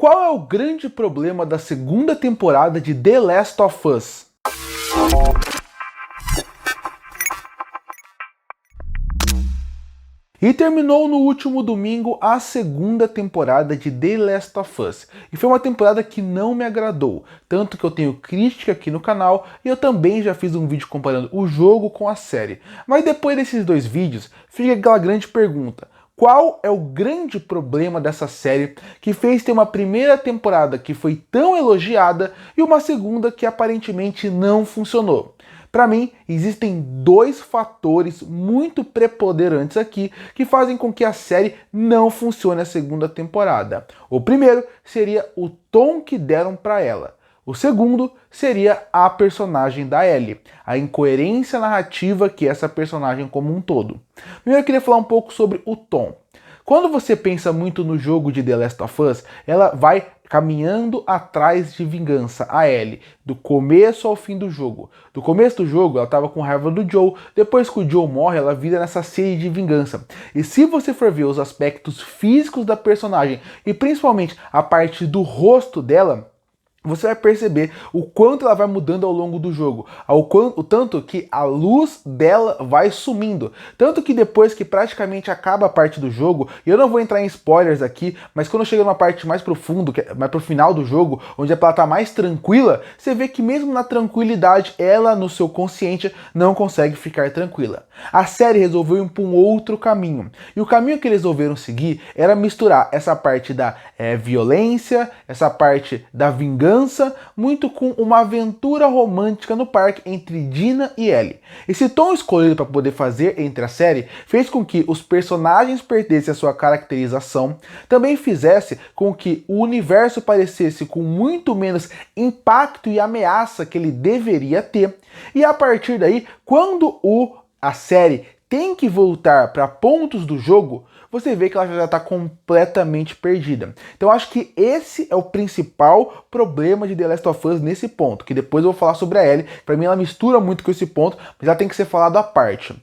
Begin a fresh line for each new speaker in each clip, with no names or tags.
Qual é o grande problema da segunda temporada de The Last of Us? E terminou no último domingo a segunda temporada de The Last of Us. E foi uma temporada que não me agradou, tanto que eu tenho crítica aqui no canal e eu também já fiz um vídeo comparando o jogo com a série. Mas depois desses dois vídeos, fica aquela grande pergunta. Qual é o grande problema dessa série que fez ter uma primeira temporada que foi tão elogiada e uma segunda que aparentemente não funcionou? Para mim, existem dois fatores muito preponderantes aqui que fazem com que a série não funcione a segunda temporada. O primeiro seria o tom que deram para ela. O segundo seria a personagem da Ellie, a incoerência narrativa que é essa personagem como um todo. Primeiro eu queria falar um pouco sobre o tom. Quando você pensa muito no jogo de The Last of Us, ela vai caminhando atrás de vingança, a Ellie, do começo ao fim do jogo. Do começo do jogo, ela estava com raiva do Joel, depois que o Joel morre, ela vira nessa sede de vingança. E se você for ver os aspectos físicos da personagem, e principalmente a parte do rosto dela, você vai perceber o quanto ela vai mudando ao longo do jogo, o tanto que a luz dela vai sumindo, tanto que depois que praticamente acaba a parte do jogo, e eu não vou entrar em spoilers aqui, mas quando chega numa parte mais profunda, mais pro final do jogo, onde ela tá mais tranquila, você vê que mesmo na tranquilidade, ela no seu consciente não consegue ficar tranquila. A série resolveu ir para um outro caminho, e o caminho que eles resolveram seguir era misturar essa parte da violência, essa parte da vingança, muito com uma aventura romântica no parque entre Dina e Ellie. Esse tom escolhido para poder fazer entre a série fez com que os personagens perdessem a sua caracterização, também fizesse com que o universo parecesse com muito menos impacto e ameaça que ele deveria ter, e a partir daí, quando a série tem que voltar para pontos do jogo, você vê que ela já está completamente perdida. Então acho que esse é o principal problema de The Last of Us nesse ponto, que depois eu vou falar sobre a Ellie. Para mim ela mistura muito com esse ponto, mas ela tem que ser falado à parte.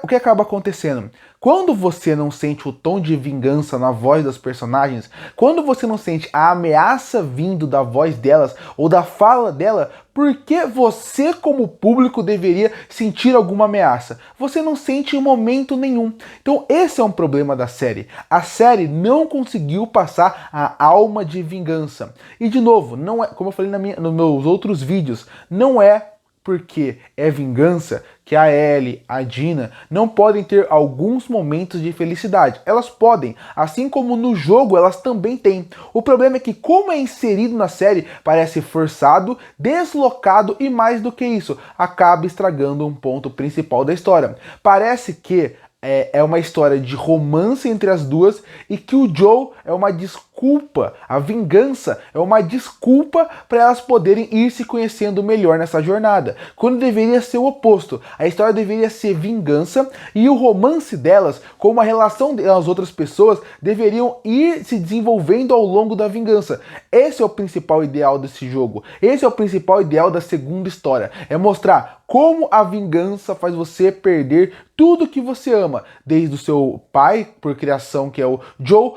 O que acaba acontecendo? Quando você não sente o tom de vingança na voz das personagens, quando você não sente a ameaça vindo da voz delas ou da fala dela, por que você como público deveria sentir alguma ameaça? Você não sente em momento nenhum. Então esse é um problema da série. A série não conseguiu passar a alma de vingança. E de novo, não é, como eu falei nos meus outros vídeos, não é porque é vingança que a Ellie, a Dina, não podem ter alguns momentos de felicidade. Elas podem, assim como no jogo elas também têm. O problema é que, como é inserido na série, parece forçado, deslocado e mais do que isso, acaba estragando um ponto principal da história. Parece que é uma história de romance entre as duas e que o Joel é uma desculpa, a vingança é uma desculpa para elas poderem ir se conhecendo melhor nessa jornada, quando deveria ser o oposto. A história deveria ser vingança e o romance delas, como a relação das outras pessoas, deveriam ir se desenvolvendo ao longo da vingança. Esse é o principal ideal desse jogo, esse é o principal ideal da segunda história, é mostrar como a vingança faz você perder tudo que você ama, desde o seu pai, por criação, que é o Joel,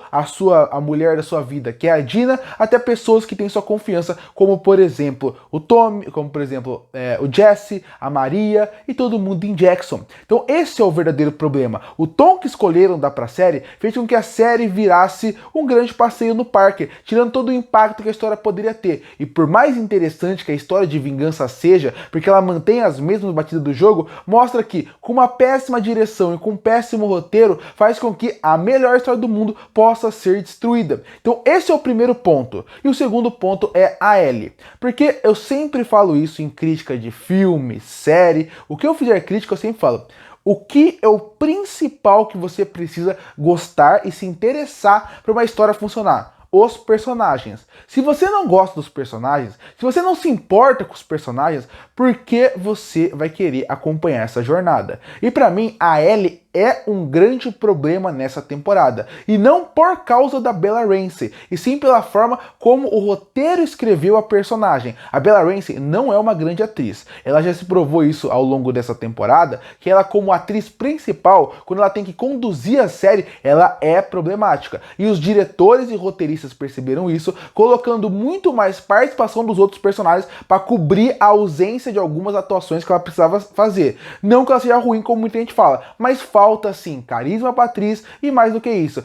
a mulher da sua vida, que é a Dina, até pessoas que têm sua confiança, como por exemplo o Tommy, como por exemplo o Jesse, a Maria e todo mundo em Jackson. Então esse é o verdadeiro problema. O tom que escolheram dar pra série fez com que a série virasse um grande passeio no parque, tirando todo o impacto que a história poderia ter. E por mais interessante que a história de vingança seja, porque ela mantém as mesmas batidas do jogo, mostra que com uma péssima direção e com um péssimo roteiro faz com que a melhor história do mundo possa ser destruída. Então esse é o primeiro ponto. E o segundo ponto é a Ellie. Porque eu sempre falo isso em crítica de filme, série, o que eu fizer crítica eu sempre falo. O que é o principal que você precisa gostar e se interessar para uma história funcionar? Os personagens. Se você não gosta dos personagens, se você não se importa com os personagens, por que você vai querer acompanhar essa jornada? E pra mim, a Ellie é um grande problema nessa temporada. E não por causa da Bella Ramsey, e sim pela forma como o roteiro escreveu a personagem. A Bella Ramsey não é uma grande atriz. Ela já se provou isso ao longo dessa temporada, que ela como atriz principal, quando ela tem que conduzir a série, ela é problemática. E os diretores e roteiristas perceberam isso, colocando muito mais participação dos outros personagens para cobrir a ausência de algumas atuações que ela precisava fazer. Não que ela seja ruim, como muita gente fala, mas falta sim carisma pra atriz e mais do que isso,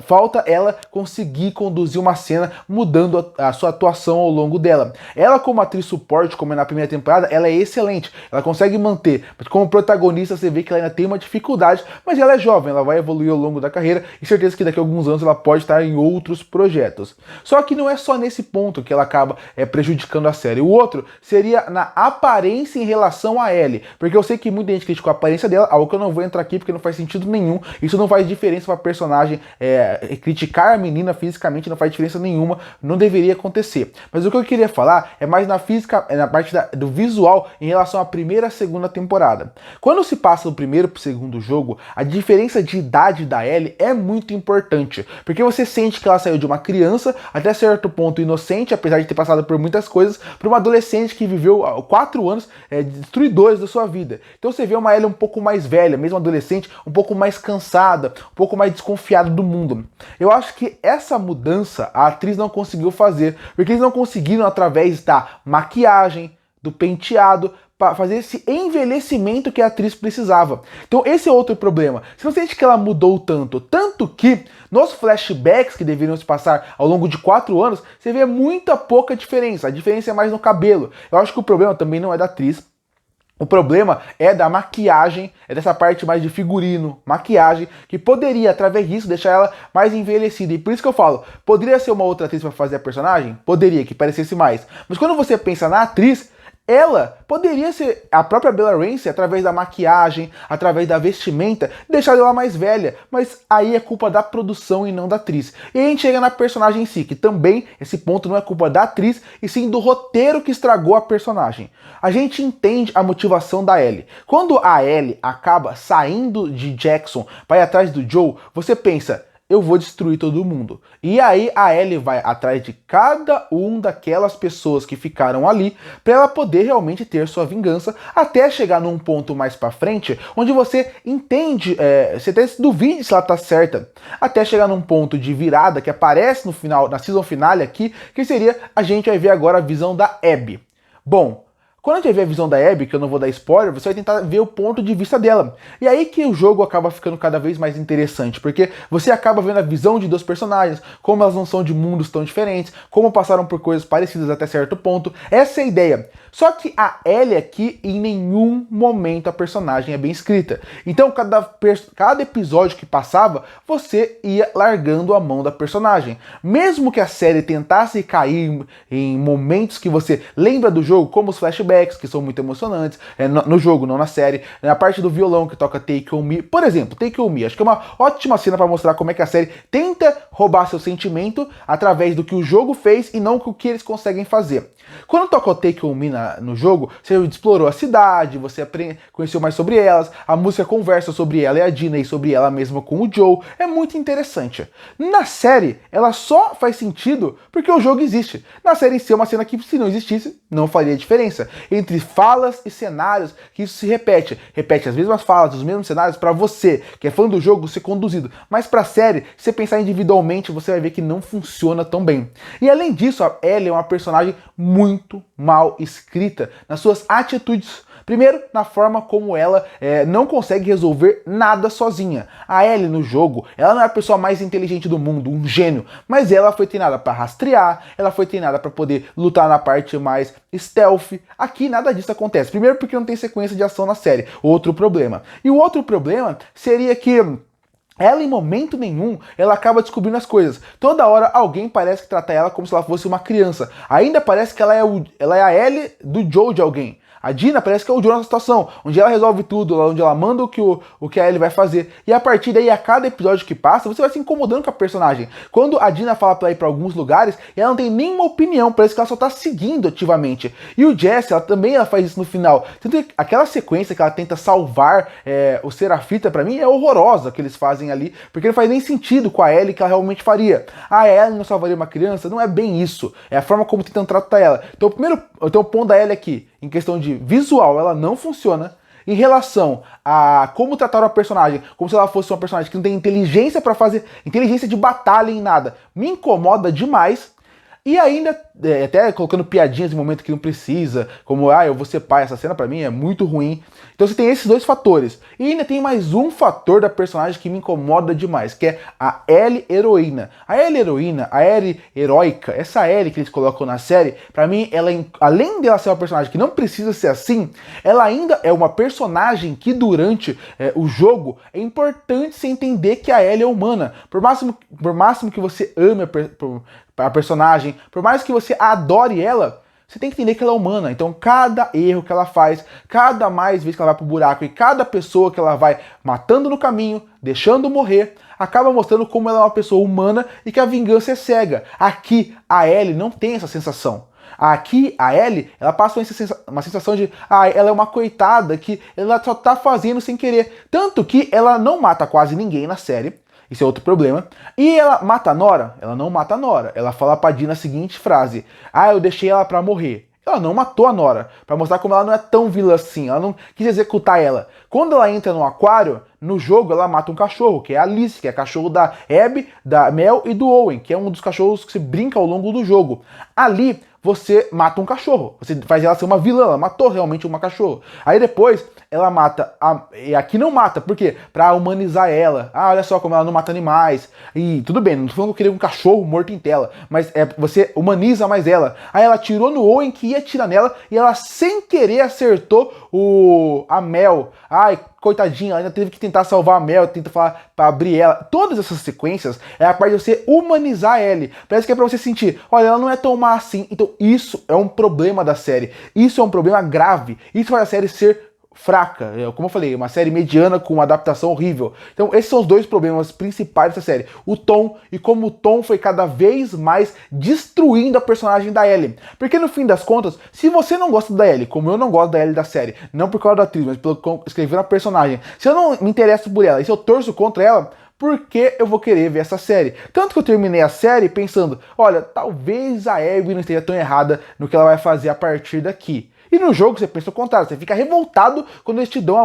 falta ela conseguir conduzir uma cena mudando a sua atuação ao longo dela. Ela como atriz suporte, como é na primeira temporada, ela é excelente, ela consegue manter, mas como protagonista você vê que ela ainda tem uma dificuldade, mas ela é jovem, ela vai evoluir ao longo da carreira e certeza que daqui a alguns anos ela pode estar em outros projetos. Só que não é só nesse ponto que ela acaba prejudicando a série. O outro seria na aparência em relação a Ellie, porque eu sei que muita gente criticou a aparência dela, algo que eu não vou entrar aqui porque não faz sentido nenhum, isso não faz diferença para a personagem, criticar a menina fisicamente não faz diferença nenhuma, não deveria acontecer. Mas o que eu queria falar é mais na física, na parte do visual em relação à primeira e segunda temporada. Quando se passa do primeiro para o segundo jogo, a diferença de idade da Ellie é muito importante, porque você sente que ela saiu de uma criança até certo ponto inocente, apesar de ter passado por muitas coisas, para uma adolescente que viveu 4 anos destruidores da sua vida. Então você vê uma Ellie um pouco mais velha, mesmo adolescente, um pouco mais cansada, um pouco mais desconfiada do mundo. Eu acho que essa mudança a atriz não conseguiu fazer, porque eles não conseguiram através da maquiagem, do penteado, para fazer esse envelhecimento que a atriz precisava. Então esse é outro problema. Você não sente que ela mudou tanto que nos flashbacks que deveriam se passar ao longo de 4 anos, você vê muita pouca diferença. A diferença é mais no cabelo. Eu acho que o problema também não é da atriz. O problema é da maquiagem, é dessa parte mais de figurino, maquiagem, que poderia, através disso, deixar ela mais envelhecida. E por isso que eu falo, poderia ser uma outra atriz para fazer a personagem? Poderia, que parecesse mais. Mas quando você pensa na atriz, ela poderia ser a própria Bella Ramsey, através da maquiagem, através da vestimenta, deixar ela mais velha, mas aí é culpa da produção e não da atriz. E aí a gente chega na personagem em si, que também esse ponto não é culpa da atriz, e sim do roteiro que estragou a personagem. A gente entende a motivação da Ellie. Quando a Ellie acaba saindo de Jackson para ir atrás do Joe, você pensa, eu vou destruir todo mundo. E aí a Ellie vai atrás de cada daquelas pessoas que ficaram ali para ela poder realmente ter sua vingança, até chegar num ponto mais para frente, onde você entende, você até duvide se ela tá certa, até chegar num ponto de virada que aparece no final, na season finale aqui, que seria, a gente vai ver agora a visão da Abby. Bom, quando a gente ver a visão da Abby, que eu não vou dar spoiler, você vai tentar ver o ponto de vista dela. E aí que o jogo acaba ficando cada vez mais interessante, porque você acaba vendo a visão de 2 personagens, como elas não são de mundos tão diferentes, como passaram por coisas parecidas até certo ponto. Essa é a ideia. Só que a Ellie aqui, em nenhum momento a personagem é bem escrita. Então, cada episódio que passava, você ia largando a mão da personagem. Mesmo que a série tentasse cair em momentos que você lembra do jogo, como os flashbacks, que são muito emocionantes, no jogo, não na série, na parte do violão que toca Take On Me, por exemplo, Take On Me, acho que é uma ótima cena para mostrar como é que a série tenta roubar seu sentimento através do que o jogo fez e não o que eles conseguem fazer. Quando tocou Take On Me no jogo, você explorou a cidade, você conheceu mais sobre elas, a música conversa sobre ela e a Dina e sobre ela mesma com o Joe, é muito interessante. Na série, ela só faz sentido porque o jogo existe. Na série em si é uma cena que, se não existisse, não faria diferença. Entre falas e cenários, que isso se repete. Repete as mesmas falas, os mesmos cenários para você, que é fã do jogo, ser conduzido. Mas pra série, se você pensar individualmente, você vai ver que não funciona tão bem. E além disso, a Ellie é uma personagem muito mal escrita nas suas atitudes. Primeiro, na forma como ela não consegue resolver nada sozinha. A Ellie no jogo, ela não é a pessoa mais inteligente do mundo, um gênio, mas ela foi treinada para rastrear, ela foi treinada para poder lutar na parte mais stealth. Aqui nada disso acontece. Primeiro porque não tem sequência de ação na série, outro problema. E o outro problema seria que ela, em momento nenhum, ela acaba descobrindo as coisas. Toda hora alguém parece que trata ela como se ela fosse uma criança. Ainda parece que ela é a Ellie do Joe de alguém. A Dina parece que é o Joe nessa situação, onde ela resolve tudo, onde ela manda o que a Ellie vai fazer. E a partir daí, a cada episódio que passa, você vai se incomodando com a personagem. Quando a Dina fala pra ir pra alguns lugares, ela não tem nenhuma opinião, parece que ela só tá seguindo ativamente. E o Jesse, ela faz isso no final. Tanto que aquela sequência que ela tenta salvar o Serafita, pra mim, é horrorosa que eles fazem ali, porque não faz nem sentido com a Ellie que ela realmente faria. Ah, a Ellie não salvaria uma criança? Não é bem isso. É a forma como tentam tratar ela. Então, o ponto da Ellie aqui, em questão de visual, ela não funciona. Em relação a como tratar a personagem, como se ela fosse uma personagem que não tem inteligência pra fazer, inteligência de batalha em nada, me incomoda demais. E ainda, até colocando piadinhas em momento que não precisa, como, eu vou ser pai, essa cena pra mim é muito ruim. Então você tem esses dois fatores. E ainda tem mais um fator da personagem que me incomoda demais, que é a Ellie heroína. A Ellie heroína, a Ellie heróica, essa Ellie que eles colocam na série, pra mim, ela, além dela ser uma personagem que não precisa ser assim, ela ainda é uma personagem que durante o jogo é importante você entender que a Ellie é humana. Por máximo que você ame a personagem, por mais que você adore ela, você tem que entender que ela é humana. Então cada erro que ela faz, cada mais vez que ela vai pro buraco e cada pessoa que ela vai matando no caminho, deixando morrer, acaba mostrando como ela é uma pessoa humana e que a vingança é cega. Aqui a Ellie não tem essa sensação. Aqui, a Ellie, ela passa uma sensação de ela é uma coitada que ela só tá fazendo sem querer. Tanto que ela não mata quase ninguém na série. Isso é outro problema. E ela mata a Nora? Ela não mata a Nora. Ela fala pra Dina a seguinte frase: eu deixei ela pra morrer. Ela não matou a Nora, pra mostrar como ela não é tão vilã assim. Ela não quis executar ela. Quando ela entra no aquário, no jogo ela mata um cachorro, que é a Alice, que é cachorro da Abby, da Mel e do Owen, que é um dos cachorros que se brinca ao longo do jogo. Ali, você mata um cachorro. Você faz ela ser uma vilã, ela matou realmente uma cachorro. Aí depois, ela mata, e aqui não mata, por quê? Pra humanizar ela. Olha só como ela não mata animais. E tudo bem, não tô falando que eu queria um cachorro morto em tela, mas você humaniza mais ela. Aí ela tirou no Owen, que ia atirar nela, e ela sem querer acertou a Mel. Coitadinha, ela ainda teve que tentar salvar a Mel, tenta falar pra abrir ela. Todas essas sequências é a parte de você humanizar a Ellie. Parece que é pra você sentir, olha, ela não é tão má assim. Então isso é um problema da série. Isso é um problema grave. Isso faz a série ser fraca, como eu falei, uma série mediana com uma adaptação horrível. Então esses são os dois problemas principais dessa série, o tom e como o tom foi cada vez mais destruindo a personagem da Ellie. Porque no fim das contas, se você não gosta da Ellie, como eu não gosto da Ellie da série, não por causa da atriz, mas pelo que escrever na personagem, se eu não me interesso por ela e se eu torço contra ela, por que eu vou querer ver essa série? Tanto que eu terminei a série pensando, olha, talvez a Abby não esteja tão errada no que ela vai fazer a partir daqui. E no jogo você pensa o contrário, você fica revoltado quando eles te dão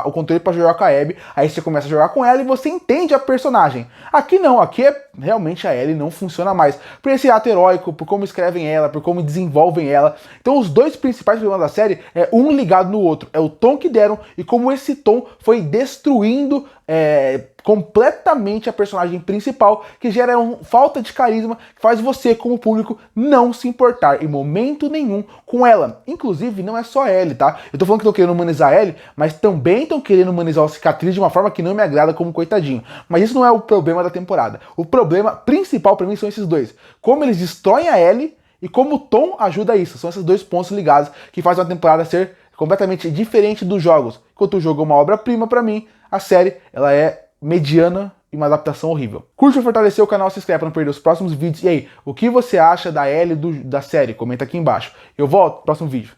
o controle para jogar com a Abby, aí você começa a jogar com ela e você entende a personagem. Aqui não, aqui realmente a Ellie não funciona mais. Por esse ato heróico, por como escrevem ela, por como desenvolvem ela. Então os dois principais problemas da série é um ligado no outro, é o tom que deram e como esse tom foi destruindo completamente a personagem principal, que gera falta de carisma, que faz você, como público, não se importar em momento nenhum com ela. Inclusive, não é só a Ellie, tá? Eu tô falando que tô querendo humanizar a Ellie, mas também estão querendo humanizar o Cicatriz de uma forma que não me agrada como coitadinho. Mas isso não é o problema da temporada. O problema principal pra mim são esses dois. Como eles destroem a Ellie e como o tom ajuda a isso. São esses dois pontos ligados que fazem a temporada ser completamente diferente dos jogos. Enquanto o jogo é uma obra-prima pra mim, a série, ela é mediana e uma adaptação horrível. Curte ou fortalecer o canal, se inscreve para não perder os próximos vídeos. E aí, o que você acha da Ellie da série? Comenta aqui embaixo. Eu volto no próximo vídeo.